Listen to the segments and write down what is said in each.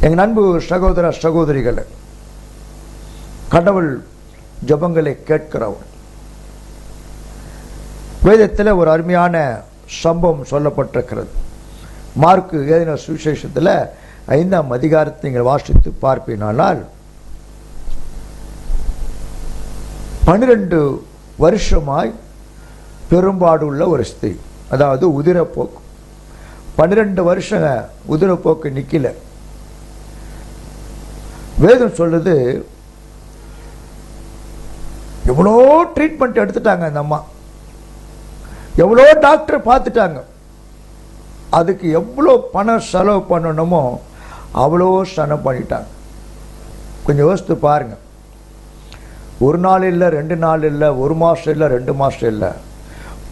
எங்கள் அன்பு சகோதர சகோதரிகளை, கடவுள் ஜபங்களை கேட்கிறவர். வேதத்தில் ஒரு அருமையான சம்பவம் சொல்லப்பட்டிருக்கிறது. மார்க்கு எழுதின சுவிசேஷத்தில் 5ஆம் அதிகாரத்தை நீங்கள் வாசித்து பார்ப்பீனால், 12 வருஷமாய் பெரும்பாடுள்ள ஒரு ஸ்திரீ, அதாவது உதிரப்போக்கு. 12 வருஷங்க உதிரப்போக்கு நிக்கல. வேதம் சொல்லுது, எவ்வளோ ட்ரீட்மெண்ட் எடுத்துட்டாங்க அந்த அம்மா, எவ்வளோ டாக்டர் பார்த்துட்டாங்க, அதுக்கு எவ்வளோ பணம் செலவு பண்ணணுமோ அவ்வளோ செலவு பண்ணிட்டாங்க. கொஞ்சம் யோசித்து பாருங்க. ஒரு நாள் இல்லை, 2 நாள் இல்லை, 1 மாதம் இல்லை, 2 மாதம் இல்லை,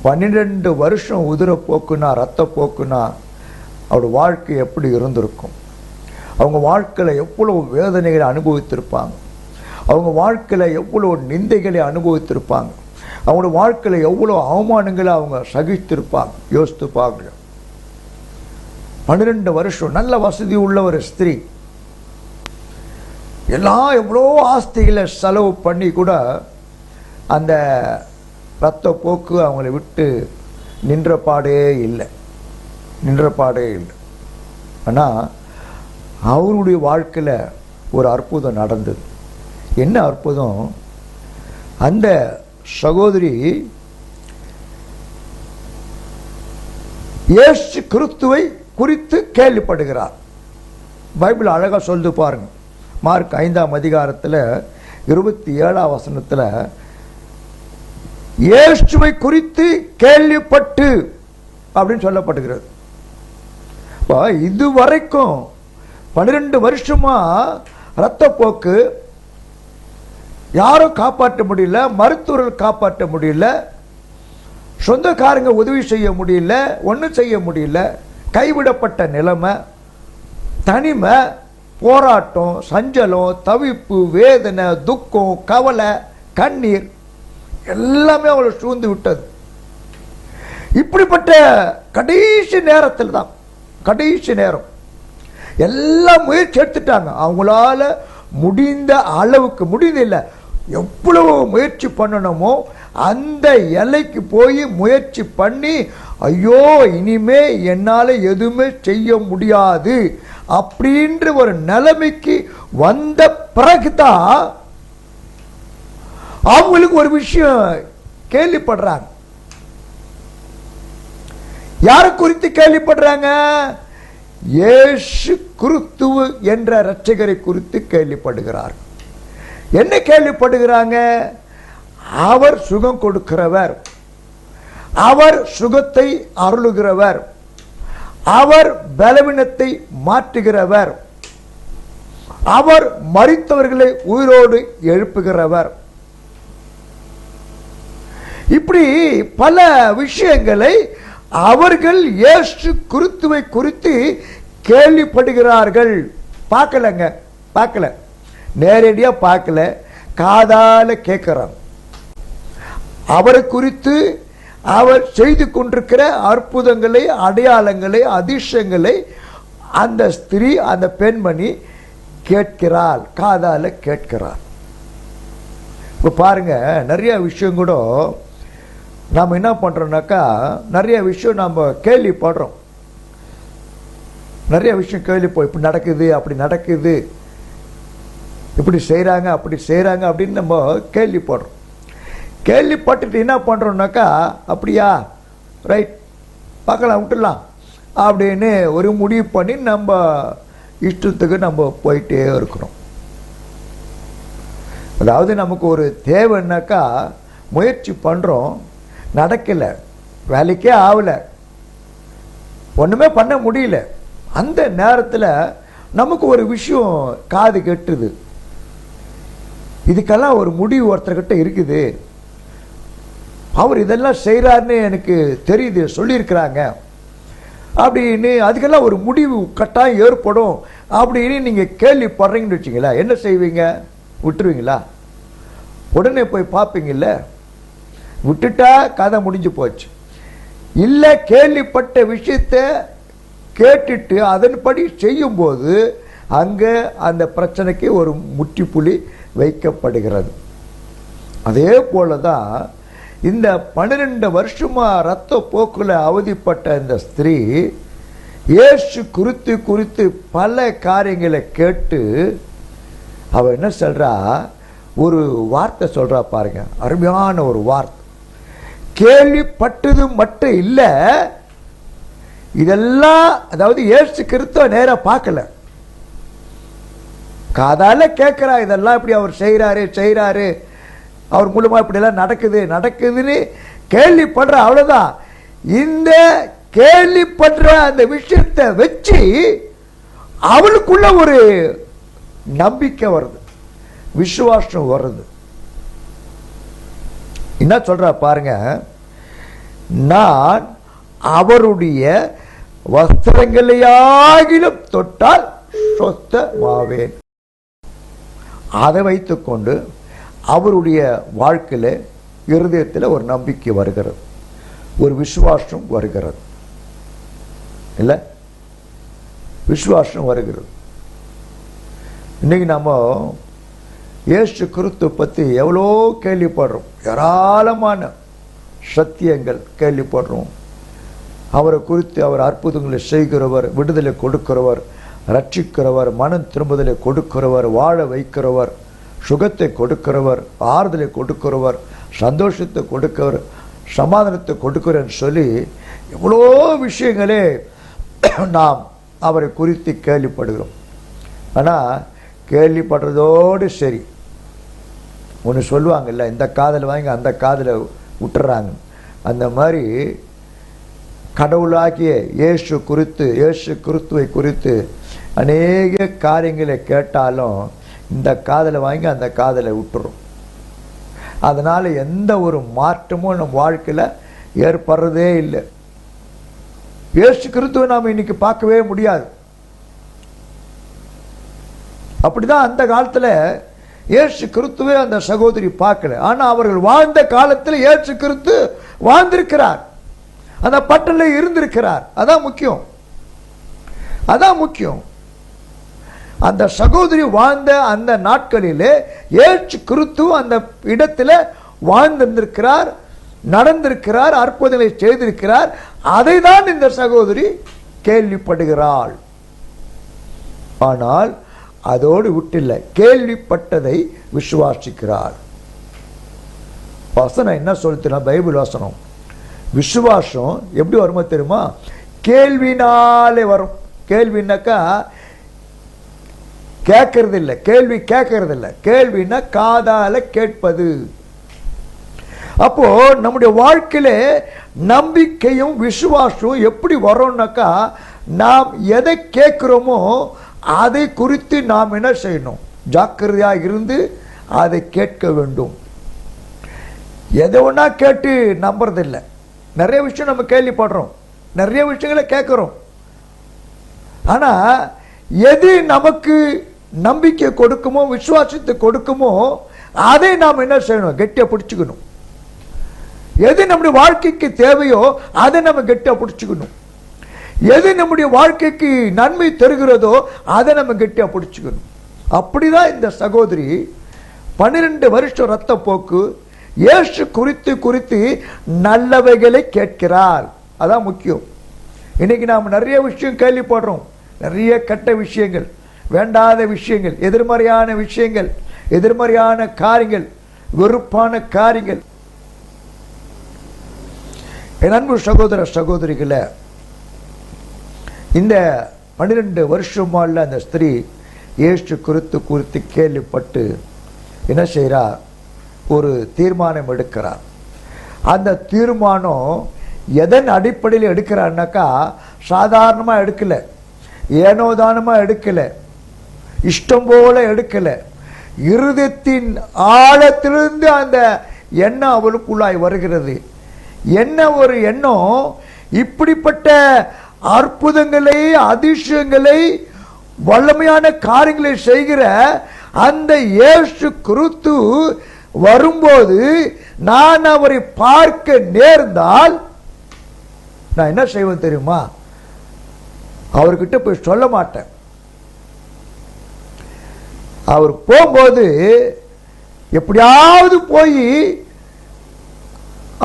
12 வருஷம் உதிரப்போக்குனா, ரத்தப்போக்குனா அவரோட வாழ்க்கை எப்படி இருந்திருக்கும்? அவங்க வாழ்க்கையில் எவ்வளோ வேதனைகளை அனுபவித்திருப்பாங்க, அவங்க வாழ்க்கையில் எவ்வளோ நிந்தைகளை அனுபவித்திருப்பாங்க, அவங்களோட வாழ்க்கையில் எவ்வளோ அவமானங்களை அவங்க சகித்திருப்பாங்க. யோசித்து பார்க்க. 12 வருஷம் நல்ல வசதி உள்ள ஒரு ஸ்திரீ, எல்லாம் எவ்வளோ ஆஸ்திகளை செலவு பண்ணி கூட அந்த இரத்த போக்கு அவங்கள விட்டு நின்ற பாடே இல்லை. ஆனால் அவருடைய வாழ்க்கையில் ஒரு அற்புதம் நடந்தது. என்ன அற்புதம்? அந்த சகோதரி இயேசு கிறிஸ்துவை குறித்து கேள்விப்படுகிறார். பைபிள் அழகா சொல்லு பாருங்க. மார்க் 5ஆம் அதிகாரத்தில் 27ஆம் வசனத்தில் இயேசுவை குறித்து கேள்விப்பட்டு அப்படின்னு சொல்லப்படுகிறது. இதுவரைக்கும் 12 வருஷமா இரத்தப்போக்கு, யாரும் காப்பாற்ற முடியல, மருத்துவர்கள் காப்பாற்ற முடியல, சொந்தக்காரங்க உதவி செய்ய முடியல, ஒன்றும் செய்ய முடியல, கைவிடப்பட்ட நிலைமை, தனிமை, போராட்டம், சஞ்சலம், தவிப்பு, வேதனை, துக்கம், கவலை, கண்ணீர் எல்லாமே அவளை சூழ்ந்து விட்டது. இப்படிப்பட்ட கடைசி நேரத்தில் தான், கடைசி நேரம், எல்லாம் முயற்சி எடுத்துட்டாங்க. அவங்களால முடிந்த அளவுக்கு, முடியல, எவ்வளவு முயற்சி பண்ணணுமோ அந்த எல்லைக்கு போய் முயற்சி பண்ணி, ஐயோ இனிமே என்னால் எதுவுமே செய்ய முடியாது அப்படின்ற ஒரு நிலைமைக்கு வந்த பிறகுதான் அவங்களுக்கு ஒரு விஷயம் கேள்விப்படுறாங்க. யாரை குறித்து கேள்விப்படுறாங்க? இயேசு கிறிஸ்து என்ற இரட்சகரை குறித்து கேள்விப்படுகிறார். என்ன கேள்விப்படுகிறாங்க? அவர் சுகம் கொடுக்கிறவர், அவர் சுகத்தை அருளுகிறவர், அவர் பலவீனத்தை மாற்றுகிறவர், அவர் மரித்தவர்களை உயிரோடு எழுப்புகிறவர். இப்படி பல விஷயங்களை அவர்கள் இயேசு கிறிஸ்துவை குறித்து கேள்விப்படுகிறார்கள். பார்க்கல, நேரடியா பார்க்கல, காதால கேட்கிறாங்க. அவரை குறித்து அவர் செய்து கொண்டிருக்கிற அற்புதங்களை, அடையாளங்களை, அதிசயங்களை அந்த ஸ்திரீ, அந்த பெண்மணி கேட்கிறாள், காதால கேட்கிறார். இப்போ பாருங்க, நிறைய விஷயம் கூட நாம் என்ன பண்றோம்னாக்கா, நிறைய விஷயம் நம்ம கேள்விப்படுறோம், நிறைய விஷயம் கேள்விப்போம். இப்படி நடக்குது, அப்படி நடக்குது, இப்படி செய்கிறாங்க, அப்படி செய்கிறாங்க அப்படின்னு நம்ம கேள்விப்படுறோம். கேள்விப்பட்டுட்டு என்ன பண்ணுறோம்னாக்கா, அப்படியா, ரைட், பார்க்கலாம், விட்டுடலாம் அப்படின்னு ஒரு முடிவு பண்ணி நம்ம இஷ்டத்துக்கு நம்ம போயிட்டே இருக்கிறோம். அதாவது நமக்கு ஒரு தேவைன்னாக்கா முயற்சி பண்ணுறோம், நடக்கலை, வேலைக்கே ஆகலை, ஒன்றுமே பண்ண முடியல. அந்த நேரத்தில் நமக்கு ஒரு விஷயம் காது கெட்டுது, இதுக்கெல்லாம் ஒரு முடிவு ஒருத்தர்கிட்ட இருக்குது, அவர் இதெல்லாம் செய்கிறாருன்னு எனக்கு தெரியுது, சொல்லியிருக்கிறாங்க அப்படின்னு, அதுக்கெல்லாம் ஒரு முடிவு கட்டாயம் ஏற்படும் அப்படின்னு நீங்கள் கேள்விப்படுறீங்கன்னு வச்சிங்களா, என்ன செய்வீங்க? விட்டுருவீங்களா? உடனே போய் பார்ப்பீங்கல்ல? விட்டுட்டா கதை முடிஞ்சு போச்சு. இல்லை, கேள்விப்பட்ட விஷயத்தை கேட்டுட்டு அதன்படி செய்யும்போது அங்கே அந்த பிரச்சனைக்கு ஒரு முற்றுப்புள்ளி வைக்கப்படுகிறது. அதே போல தான் இந்த 12 வருஷமா இரத்த போக்குல அவதிப்பட்ட இந்த ஸ்திரீ இயேசு குறித்து பல காரியங்களை கேட்டு அவ என்ன சொல்றா, ஒரு வார்த்தை சொல்றா பாருங்க, அருமையான ஒரு வார்த்தை. கேள்விப்பட்டது மட்டும் இல்ல, இதெல்லாம் அதாவது இயேசு கிறிஸ்துவ நேரா பார்க்கல, காதால கேட்கிறா, இதெல்லாம் இப்படி அவர் செய்யறாரு, அவர் மூலமா இப்படி எல்லாம் நடக்குதுன்னு கேள்விப்படுற, அவ்வளவுதான். இந்த கேள்விப்படுற அந்த விஷயத்தை வச்சு அவளுக்குள்ள ஒரு நம்பிக்கை வருது, விசுவாசம் வருது. என்ன சொல்ற பாருங்க, நான் அவருடைய வஸ்திரங்களையாகிலும் தொட்டால் சொஸ்தமாவேன். அதை வைத்துக்கொண்டு அவருடைய வாழ்க்கையில இருதயத்தில் ஒரு நம்பிக்கை வருகிறது, ஒரு விசுவாசம் வருகிறது, இல்ல விசுவாசம் வருகிறது. இன்னைக்கு நம்ம இயேசு கிறிஸ்து பற்றி எவ்வளோ கேள்விப்படுறோம், ஏராளமான சத்தியங்கள் கேள்விப்படுறோம். அவரை குறித்து அவர் அற்புதங்களை செய்கிறவர், விடுதலை கொடுக்கிறவர், ரட்சிக்கிறவர், மனம் திரும்புதலை கொடுக்கிறவர், வாழ வைக்கிறவர், சுகத்தை கொடுக்கிறவர், ஆறுதலை கொடுக்கிறவர், சந்தோஷத்தை கொடுக்கிறவர், சமாதானத்தை கொடுக்கிறன்னு சொல்லி எவ்வளோ விஷயங்களே நாம் அவரை குறித்து கேள்விப்படுகிறோம். ஆனால் கேள்விப்படுறதோடு சரி, ஒன்று சொல்லுவாங்கல்ல, இந்த காதில் வாங்கி அந்த காதில் விட்டுறாங்க. அந்த மாதிரி கடவுளாகிய இயேசு கிறிஸ்துவை குறித்து அநேக காரியங்களை கேட்டாலும் இந்த காதில் வாங்கி அந்த காதில் விட்டுரும். அதனால் எந்த ஒரு மாற்றமும் நம் வாழ்க்கையில் ஏற்படுறதே இல்லை. இயேசு கிறிஸ்துவை நாம் இன்னைக்கு பார்க்கவே முடியாது. அப்படிதான் அந்த காலத்தில் இயேசு கிறிஸ்துவை அந்த சகோதரி பார்க்கல. ஆனால் அவர்கள் வாழ்ந்த காலத்தில் இயேசு கிறிஸ்து வாழ்ந்திருக்கிறார், அந்த பட்டணில் இருந்திருக்கிறார். அதான் முக்கியம். அந்த சகோதரி வாழ்ந்த அந்த நாட்களிலே இயேசு கிறிஸ்து அந்த இடத்துல வாழ்ந்திருக்கிறார், நடந்திருக்கிறார், அற்புதங்களை செய்திருக்கிறார். அதை தான் இந்த சகோதரி கேள்விப்படுகிறாள். ஆனால் அதோடு விட்டில்லை, கேள்விப்பட்டதை விசுவாசிக்கிறாள். வசனம் என்ன சொல்லுதுன்னா, பைபிள் வசனம், விசுவாசம் எப்படி வருமோ தெரியுமா? கேள்வினாலே வரும். கேள்வினாக்கா கேட்கறது இல்லை, கேள்வினா காதால கேட்பது. அப்போ நம்முடைய வாழ்க்கையில நம்பிக்கையும் விசுவாசம் எப்படி வரும்னாக்கா, நாம் எதை கேட்கிறோமோ அதை குறித்து நாம் என்ன செய்யணும்? ஜாக்கிரதையாக இருந்து அதை கேட்க வேண்டும். எதை ஒன்றா கேட்டு நம்புறதில்லை. நிறைய விஷயம் நம்ம கேள்விப்படுறோம், நிறைய விஷயங்களை கேட்குறோம். ஆனால் எது நமக்கு நம்பிக்கை கொடுக்குமோ, விசுவாசத்தை கொடுக்குமோ, அதை நாம் என்ன செய்யணும்? கெட்டியாக பிடிச்சிக்கணும். எது நம்முடைய வாழ்க்கைக்கு தேவையோ அதை நம்ம கெட்டியாக பிடிச்சிக்கணும். எது நம்முடைய வாழ்க்கைக்கு நன்மை தருகிறதோ அதை நம்ம கெட்டியாக பிடிச்சிக்கணும். அப்படிதான் இந்த சகோதரி 12 வருஷம் இரத்த போக்கு இயேசு குறித்து நல்லவைகளை கேட்கிறார். அதான் முக்கியம். இன்னைக்கு நாம் நிறைய விஷயம் கேள்விப்படுறோம், நிறைய கெட்ட விஷயங்கள், வேண்டாத விஷயங்கள், எதிர்மறையான விஷயங்கள், எதிர்மறையான காரியங்கள், வெறுப்பான காரியங்கள். என் அன்பு சகோதர சகோதரிகளை, இந்த 12 வருஷமால அந்த ஸ்திரீ இயேசு குறித்து கேள்விப்பட்டு என்ன செய்கிறா? ஒரு தீர்மானம் எடுக்கிறார். அந்த தீர்மானம் எதன் அடிப்படையில் எடுக்கிறான்னாக்கா, சாதாரணமாக எடுக்கல, ஏனோதானமாக எடுக்கல, இஷ்டம் போல எடுக்கல. இருதயத்தின் ஆழத்திலிருந்து அந்த எண்ணம் அவளுக்குள்ளாய் வருகிறது. என்ன ஒரு எண்ணம்? இப்படிப்பட்ட அற்புதங்களை, அதிசயங்களை, வல்லமையான காரியங்களை செய்கிற அந்த இயேசு கிறிஸ்து வரும்போது நான் அவரை பார்க்க நேர்ந்தால் நான் என்ன செய்வேன் தெரியுமா? அவர்கிட்ட போய் சொல்ல மாட்டேன். அவர் போகும்போது எப்படியாவது போய்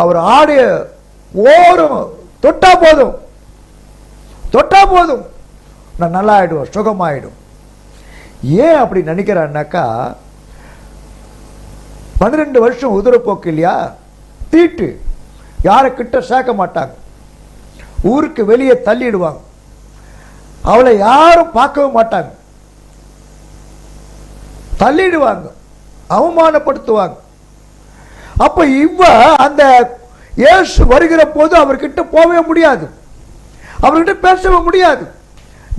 அவர் ஆடைய ஓரம் தொட்டா போதும், நான் நல்லா ஆயிடுவேன், சுகமாயிடும். ஏன் அப்படி நினைக்கிறான்னாக்கா, 12 வருஷம் உதிரப்போக்கு இல்லையா, தீட்டு, யாரை கிட்ட சேர்க்க மாட்டாங்க, ஊருக்கு வெளியே தள்ளிடுவாங்க, அவளை யாரும் பார்க்கவும் மாட்டாங்க, தள்ளிடுவாங்க, அவமானப்படுத்துவாங்க. அப்ப இவ அந்த இயேசு வருகிற போது அவர்கிட்ட போகவே முடியாது, அவர்கிட்ட பேசவே முடியாது,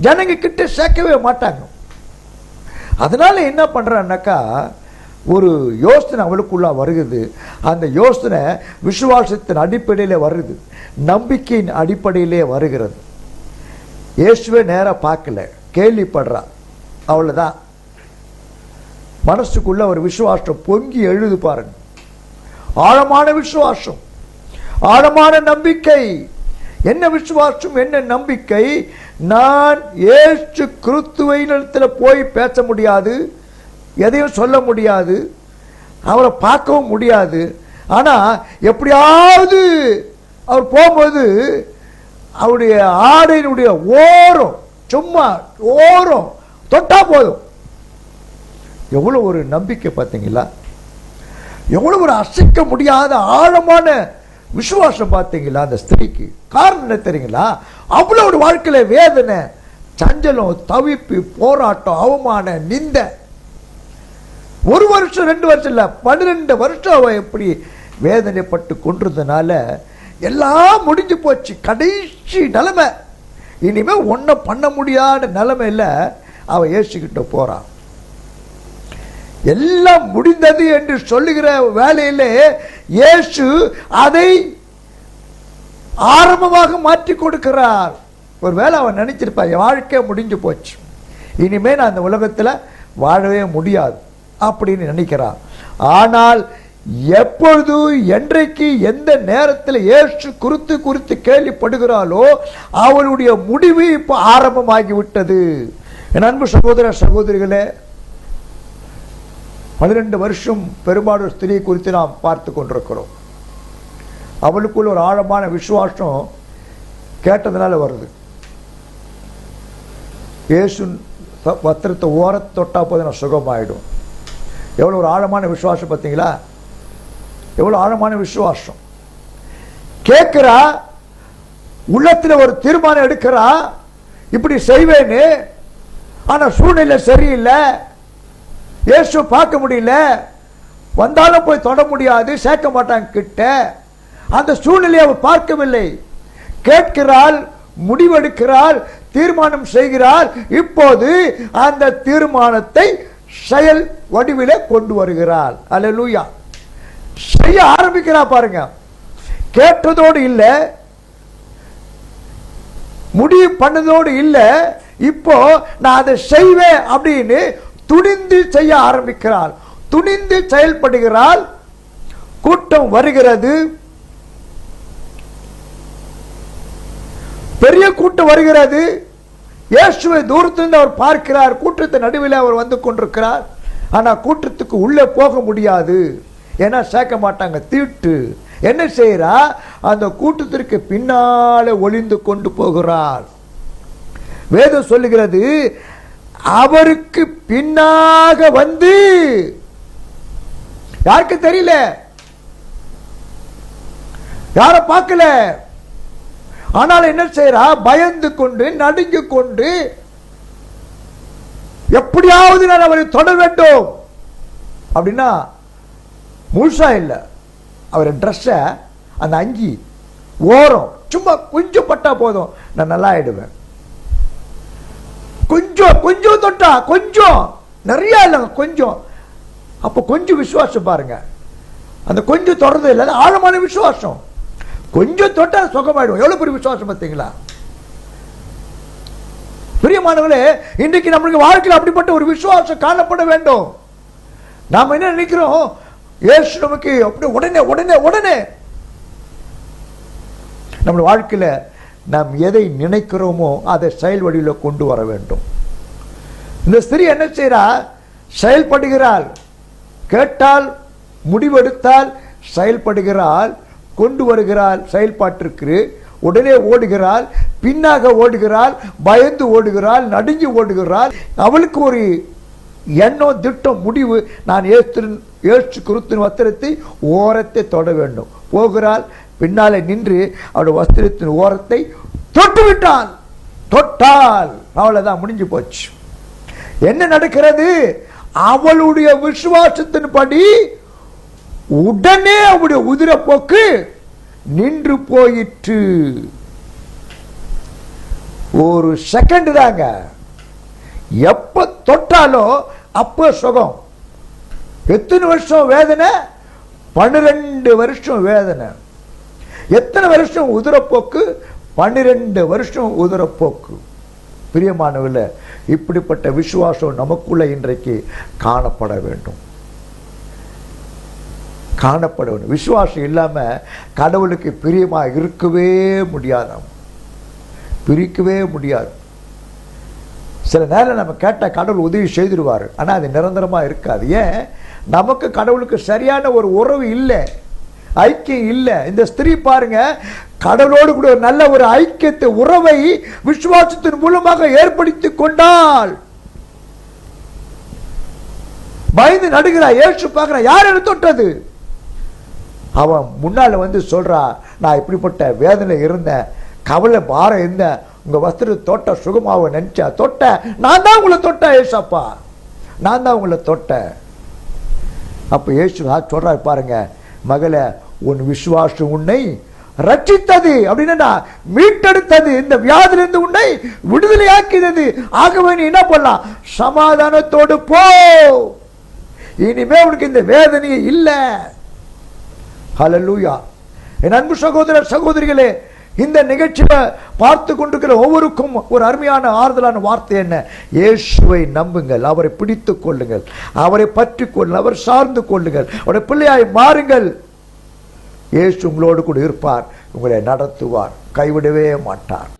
ஜனங்க கிட்ட சேர்க்கவே மாட்டாங்க. அதனால என்ன பண்றான்னாக்கா, ஒரு யோசனை அவளுக்குள்ள வருகிறது. அந்த யோசனை விசுவாசத்தின் அடிப்படையிலே வருது, நம்பிக்கையின் அடிப்படையிலே வருகிறது. இயேசுவே நேரா பார்க்கல, கேள்விப்படுறா, அவ்வளவுதான். மனசுக்குள்ள ஒரு விசுவாசம் பொங்கி எழுது பாருங்க, ஆழமான விசுவாசம், ஆழமான நம்பிக்கை. என்ன விசுவாசம், என்ன நம்பிக்கை? நான் இயேசு கிறிஸ்துவினிடத்தில் போய் பேச முடியாது, எதையும் சொல்ல முடியாது, அவரை பார்க்கவும் முடியாது. ஆனா எப்படியாவது அவர் போகும்போது அவருடைய ஆடையினுடைய ஓரம், சும்மா ஓரம் தொட்டா போதும். எவ்வளவு ஒரு நம்பிக்கை பார்த்தீங்களா, எவ்வளவு ஒரு அசைக்க முடியாத ஆழமான விசுவாசம் பார்த்தீங்களா அந்த ஸ்திரீக்கு. காரணம் என்ன தெரியுங்களா, அவ்வளவு ஒரு வாழ்க்கையில வேதனை, சஞ்சலம், தவிப்பு, போராட்டம், அவமான, நிந்த. 1 வருஷம் 2 வருஷம் இல்ல, 12 வருஷம் அவ எப்படி வேதனைப்பட்டு கொண்டிருந்தனால எல்லாம் முடிஞ்சு போச்சு. கடைசி நிலைமை, இனிமே ஒன்னும் பண்ண முடியாத நிலைமையில அவ இயேசுகிட்ட போறான். எல்லாம் முடிந்தது என்று சொல்லுகிற வேலையிலே இயேசு அதை ஆரம்பமாக மாற்றி கொடுக்கிறார். ஒரு வேளை அவன் நினைச்சிருப்பா, என் வாழ்க்கை முடிஞ்சு போச்சு, இனிமே நான் அந்த உலகத்தில் வாழவே முடியாது அப்படின்னு நினைக்கிறார். ஆனால் எப்பொழுது, என்றைக்கு, எந்த நேரத்தில் இயேசு குறித்து கேள்விப்படுகிறாளோ அவளுடைய முடிவு இப்ப ஆரம்பமாகிவிட்டது. என் அன்பு சகோதர சகோதரிகளே, 12 வருஷம் பெரும்பாலும் ஸ்திரீ குறித்து நாம் பார்த்து கொண்டிருக்கிறோம். அவளுக்குள்ள ஒரு ஆழமான விசுவாசம் கேட்டதுனால வருது. இயேசு வஸ்திரத்தை ஓரத்தை தொட்டா போது நான் சுகமாயிடும். எவ்வளவு ஒரு ஆழமான விசுவாசம் பார்த்தீங்களா, எவ்வளவு ஆழமான விசுவாசம். கேட்கிறா, உள்ளத்துல ஒரு தீர்மானம் எடுக்கிறா, இப்படி செய்வேன்னு. ஆனா சூழ்நிலை சரியில்லை, இயேசு பார்க்க முடியல, வந்தாலும் போய் தொட முடியாது, சேர்க்க மாட்டாங்க கிட்ட. அந்த சூழ்நிலையை அவள் பார்க்கவில்லை. கேட்கிறாள், முடிவெடுக்கிறாள், தீர்மானம் செய்கிறாள். இப்போது அந்த தீர்மானத்தை செயல் வடிவிலே கொண்டு வருகிறாள். அல்லேலூயா. செய்ய ஆரம்பிக்கிறா பாருங்க. கேட்டதோடு இல்ல, முடிவு பண்ணதோடு இல்ல, இப்போ நான் அதை செய்வேன் அப்படின்னு துணிந்து செய்ய ஆரம்பிக்கிறாள், துணிந்து செயல்படுகிறாள். கூட்டம் வருகிறது, பெரிய கூட்டம் வருகிறது. இயேசுவை தூரத்திலிருந்து அவர் பார்க்கிறார், கூட்டத்தின் நடுவில் அவர் வந்து கொண்டிருக்கிறார். ஆனா கூட்டத்துக்கு உள்ளே போக முடியாது, ஏன்னா சேர்க்க மாட்டாங்க, தீட்டு. என்ன செய்யறா, அந்த கூட்டத்திற்கு பின்னால ஒளிந்து கொண்டு போகிறார். வேதம் சொல்லுகிறது, அவருக்கு பின்னாக வந்து, யாருக்கு தெரியல, யார பார்க்கல, ஆனால் என்ன செய்யறா, பயந்து கொண்டு நடுங்கி கொண்டு எப்படியாவது நான் அவரை தொட வேண்டும் அப்படின்னா, முழுசா இல்ல, அவர் ட்ரெஸ்ஸ, அந்த அங்கி ஓரம் சும்மா கொஞ்சம் பட்டா போதும், நான் நல்லா ஆயிடுவேன். கொஞ்சம் கொஞ்சம் தொட்டா, கொஞ்சம், நிறைய இல்லைங்க, கொஞ்சம். அப்ப கொஞ்சம் விசுவாசம் பாருங்க, அந்த கொஞ்சம் தொடர்றது இல்லை, ஆழமான விசுவாசம். கொஞ்சம் தொட்டா சுகமாயிடும். எவ்வளவு பெரிய விசுவாசம் பார்த்தீங்களா பிரியமானவர்களே. இன்றைக்கு நம்மளுக்கு வாழ்க்கையில் அப்படிப்பட்ட ஒரு விசுவாசம் காணப்பட வேண்டும். நாம் என்ன நினைக்கிறோம், இயேசு நமக்கு அப்படி உடனே உடனே உடனே. நம்ம வாழ்க்கையில நாம் எதை நினைக்கிறோமோ அதை செயல் வடிவில் கொண்டு வர வேண்டும். இந்த ஸ்திரீ என்ன செய்யறா, செயல்படுகிறாள். கேட்டால், முடிவெடுத்தால் செயல்படுகிறாள், கொண்டு வருகிறாள் செயல்பாட்டிற்கு. உடனே ஓடுகிறாள், பின்னாக ஓடுகிறாள், பயந்து ஓடுகிறாள், நடுங்கி ஓடுகிறாள். அவளுக்கு ஒரு எண்ணம், திட்டம், முடிவு. நான் ஏற்று கிறிஸ்துவின் வஸ்திரத்தை ஓரத்தை தொட வேண்டும். போகிறாள், பின்னாலே நின்று அவருடைய வஸ்திரத்தின் ஓரத்தை தொட்டு விட்டாள். தொட்டால் அவ்வளவுதான், முடிஞ்சு போச்சு. என்ன நடக்கிறது? அவளுடைய விசுவாசத்தின்படி உடனே அவருடைய உதிரப்போக்கு நின்று போயிற்று. ஒரு செகண்ட் தாங்க. எப்ப தொட்டாலோ அப்ப சுகம். எத்தனை வருஷம் வேதனை? 12 வருஷம் வேதனை. எத்தனை வருஷம் உதிரப்போக்கு? 12 வருஷம் உதிரப்போக்கு. பிரியமானவர்களே, இப்படிப்பட்ட விசுவாசம் நமக்குள்ள இன்றைக்கு காணப்பட வேண்டும். காணப்பட வேண்டும். விசுவாசம் இல்லாம கடவுளுக்கு பிரியமா இருக்கவே முடியாது, பிரிக்கவே முடியாது. சில நேரம் நம்ம கேட்ட கடவுள் உதவி செய்திருவார், ஆனால் அது நிரந்தரமா இருக்காது. ஏன்? நமக்கு கடவுளுக்கு சரியான ஒரு உறவு இல்லை, ஐக்கியம் இல்லை. இந்த ஸ்திரீ பாருங்க, கடவுளோடு கூட ஒரு நல்ல ஒரு ஐக்கியத்தை, உறவை விசுவாசத்தின் மூலமாக ஏற்படுத்தி கொண்டாள். பயந்து நடுகிறா, ஏற்று பார்க்கிறா, யார் என்ன தொட்டது? அவன் முன்னால வந்து சொல்றா, நான் இப்படிப்பட்ட வேதனை இருந்தேன், கவலை பாரம் இருந்தேன், உங்க வஸ்திர தொட்ட சுகமாவ நினைச்சா தொட்ட, நான் தான் உங்களை தொட்ட ஏசப்பா, நான் தான் உங்களை தொட்ட. அப்ப ஏசு சொல்றாரு பாருங்க, மகளே, உன் விசுவாசம் உன்னை ரட்சித்தது, அப்படின்னா மீட்டெடுத்தது, இந்த வியாதிலிருந்து உன்னை விடுதலையாக்கினது. ஆகவே நீ என்ன பண்ணலாம்? சமாதானத்தோடு போ, இனிமே உனக்கு இந்த வேதனையே இல்லை. ஹல்லேலூயா. என் அன்பு சகோதர சகோதரிகளே, இந்த நிகழ்ச்சியை பார்த்து கொண்டிருக்கிற ஒவ்வொருக்கும் ஒரு அருமையான ஆறுதலான வார்த்தை என்ன? இயேசுவை நம்புங்கள், அவரை பிடித்துக் கொள்ளுங்கள், அவரை பற்றி கொள்ளுங்கள், அவர் சார்ந்து கொள்ளுங்கள், அவருடைய பிள்ளையாய் மாறுங்கள். இயேசு உங்களோடு கூட இருப்பார், உங்களை நடத்துவார், கைவிடவே மாட்டார்.